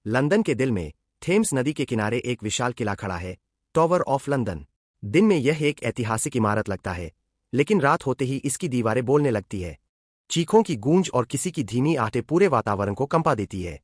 London के दिल में थेम्स नदी के किनारे एक विशाल किला खड़ा है, टॉवर ऑफ लंदन। दिन में यह एक ऐतिहासिक इमारत लगता है, लेकिन रात होते ही इसकी दीवारें बोलने लगती है। चीखों की गूंज और किसी की धीमी आहटें पूरे वातावरण को कंपा देती है।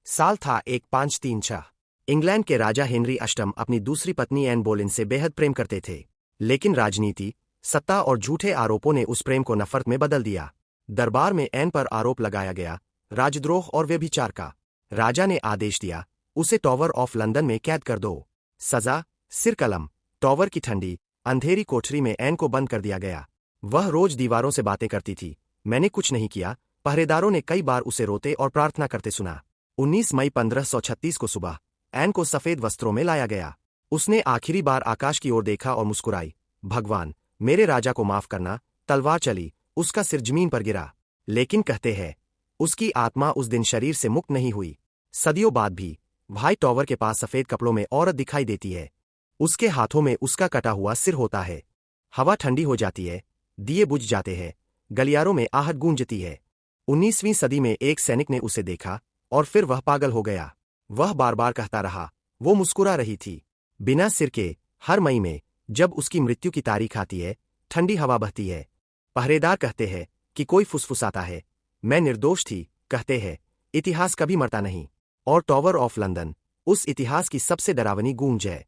साल था 1536। इंग्लैंड के राजा हेनरी अष्टम अपनी दूसरी पत्नी एन बोलेन से बेहद प्रेम करते थे, लेकिन राजनीति, सत्ता और झूठे आरोपों ने उस प्रेम को नफरत में बदल दिया। दरबार में एन पर आरोप लगाया गया, राजद्रोह और व्यभिचार का। राजा ने आदेश दिया, उसे टॉवर ऑफ लंदन में कैद कर दो। सजा, सिरकलम। टॉवर की ठंडी, अंधेरी कोठरी में एन को बंद कर दिया गया। वह रोज दीवारों से बातें करती थी, मैंने कुछ नहीं किया। पहरेदारों ने कई बार उसे रोते और प्रार्थना करते सुना। 19 मई 1536 को सुबह एन को सफेद वस्त्रों में लाया गया। उसने आखिरी बार आकाश की ओर देखा और मुस्कुराई, भगवान, मेरे राजा को माफ करना। तलवार चली, उसका सिर जमीन पर गिरा। लेकिन कहते हैं, उसकी आत्मा उस दिन शरीर से मुक्त नहीं हुई। सदियों बाद भी व्हाइट टॉवर के पास सफेद कपड़ों में औरत दिखाई देती है। उसके हाथों में उसका कटा हुआ सिर होता है। हवा ठंडी हो जाती है, दिए बुझ जाते हैं, गलियारों में आहट गूंजती है। 19वीं सदी में एक सैनिक ने उसे देखा और फिर वह पागल हो गया। वह बार बार कहता रहा, वो मुस्कुरा रही थी। बिना सिर के, हर मई में जब उसकी मृत्यु की तारीख आती है, ठंडी हवा बहती है। पहरेदार कहते हैं कि कोई फुसफुसाता है, मैं निर्दोष थी। कहते हैं, इतिहास कभी मरता नहीं। और टॉवर ऑफ लंदन उस इतिहास की सबसे डरावनी गूंज है।